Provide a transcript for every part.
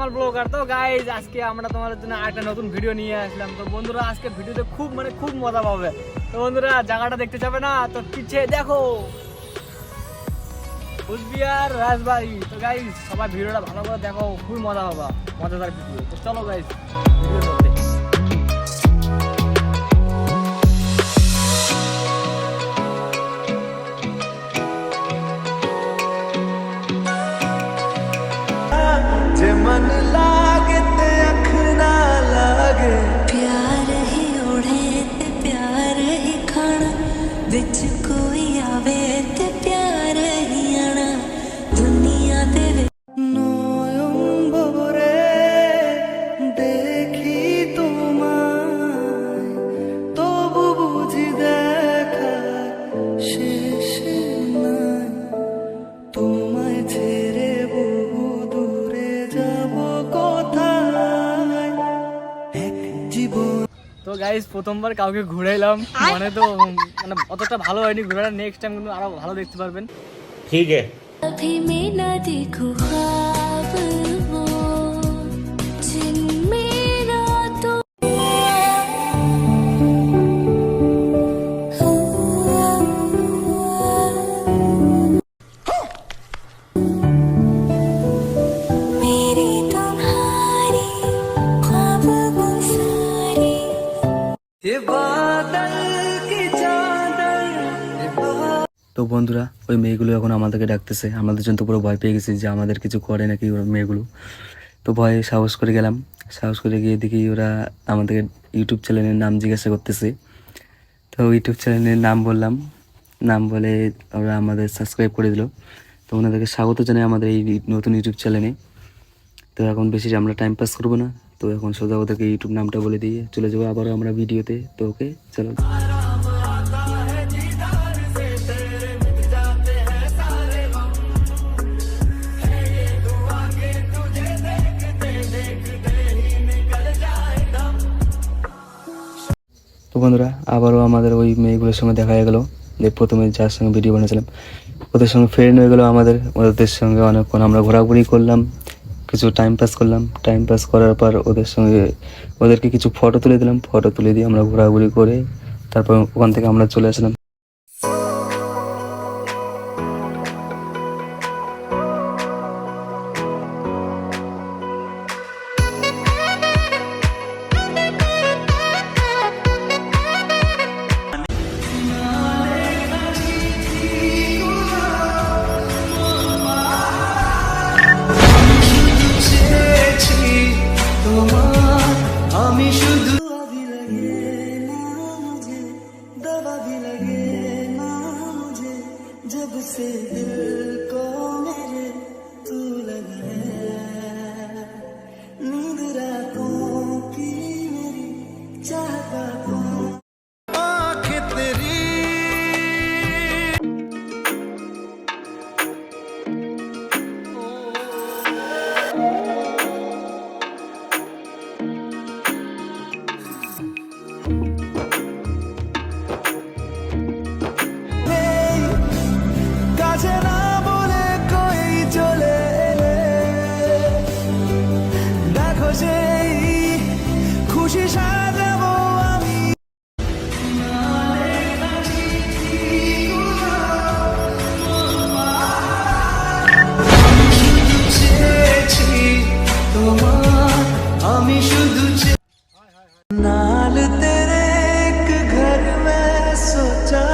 Normal blogger. তো guys আজকে আমরা তোমাদের জন্য একটা নতুন ভিডিও নিয়ে আসলাম। তো বন্ধুরা আজকে ভিডিওতে খুব মজা পাবে। তো বন্ধুরা জায়গাটা দেখতে যাবে না, তো পিছিয়ে দেখো কুচবিহার রাজবাড়ি। তো গাইজ সবাই ভিডিওটা ভালো করে দেখো, খুবই মজা হবে, মজাদার ভিডিও। তো চলো গাইজ ভিডিওর মধ্যে। मन लागे ते अख ना लागे प्यार ही ओढ़े ते प्यार ही खाना विच कोई आवे ते प्यार ही आना दुनिया दे नयम्बरे देखी तुम्हारे तबु बुझी देखा शेष নাই তোমায় ছেড়ে বহু দূরে যাব কোথায় এক জীবন। তো গাইজ প্রথমবার কাউকে ঘুরাইলাম, মানে তো মানে অতটা ভালো হয়নি ঘুরাটা, নেক্সট টাইম কিন্তু আরো ভালো দেখতে পারবেন। ठीक है। अभी मैं ना देखूं ख्वाब वो जिनमें रातों मेरी तुम्हारी ख्वाब वो सारी ये बादल की चादर ये তো বন্ধুরা ওই মেয়েগুলো এখন আমাদেরকে ডাকতেছে, আমাদের জন্য তো পুরো ভয় পেয়ে গেছি যে আমাদের কিছু করে নাকি ওরা মেয়েগুলো। তো ভয়ে সাহস করে গেলাম, সাহস করে গিয়ে দেখি ওরা আমাদেরকে ইউটিউব চ্যানেলের নাম জিজ্ঞাসা করতেছে। তো ইউটিউব চ্যানেলের নাম বললাম, নাম বলে ওরা আমাদের সাবস্ক্রাইব করে দিল। তো ওনাদেরকে স্বাগত জানাই আমাদের এই নতুন ইউটিউব চ্যানেলে। তো এখন বেশি আমরা টাইম পাস করবো না, তো এখন সোজা ওদেরকে ইউটিউব নামটা বলে দিয়ে চলে যাবো আবারও আমরা ভিডিওতে। তো ওকে চলো। তো বন্ধুরা আবারও আমাদের ওই মেয়েগুলোর সঙ্গে দেখা হয়ে গেলো, যে প্রথমে যার সঙ্গে ভিডিও বানিয়েছিলাম ওদের সঙ্গে ফ্রেন্ড হয়ে গেলো আমাদের। ওদের সঙ্গে অনেকক্ষণ আমরা ঘোরাঘুরি করলাম, কিছু টাইম পাস করলাম। টাইম পাস করার পর ওদের সঙ্গে ওদেরকে কিছু ফটো তুলে দিলাম, ফটো তুলে দিয়ে আমরা ঘোরাঘুরি করে তারপর ওখান থেকে আমরা চলে আসলাম। আমি শুধু भी लगे ना मुझे दवा भी लगे ना मुझे जब से दिल को मेरे तू लगा है नींद रातों की मेरी चाहता तू आँखें तेरी কাছে না বলে কই চলে এলে দেখো সেই খুশি সাজাবো আমি চেয়েছি তোমার আমি শুধু नाल तेरे एक घर में सोचा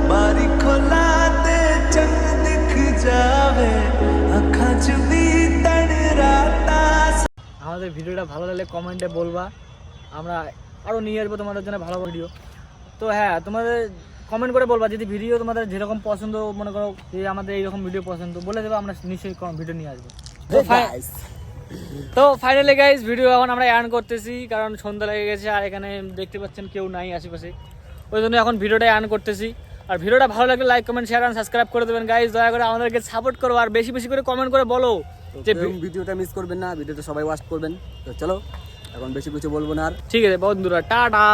बारी खोलाते चंद दिख जावे अखा च भी तड़ राता। আমাদের ভিডিওটা ভালো লাগলে কমেন্টে বলবা, আমরা আরও নিয়ে আসবো তোমাদের জন্য ভালো ভিডিও। তো হ্যাঁ তোমাদের কমেন্ট করে বলবা যদি ভিডিও তোমাদের যেরকম পছন্দ, মনে করো যে আমাদের এইরকম ভিডিও পছন্দ বলে দেবে, আমরা নিশ্চয়ই ভিডিও নিয়ে আসবো। তো ফাইনালি গাইজ ভিডিও এখন আমরা এন্ড করতেছি, কারণ সন্ধ্যা লেগে গেছে আর এখানে দেখতে পাচ্ছেন কেউ নাই আশেপাশে, ওই জন্য এখন ভিডিওটা এন্ড করতেছি। আর ভিডিওটা ভালো লাগলে লাইক কমেন্ট শেয়ার আর সাবস্ক্রাইব করে দেবেন গাইজ, দয়া করে আমাদেরকে সাপোর্ট করো আর বেশি বেশি করে কমেন্ট করে বলো যে ভিডিওটা মিস করবেন না, ভিডিওটা সবাই ওয়াচ করবেন। তো চলো এখন বেশি কিছু বলবো না আর। ঠিক আছে বন্ধুরা, টাটা।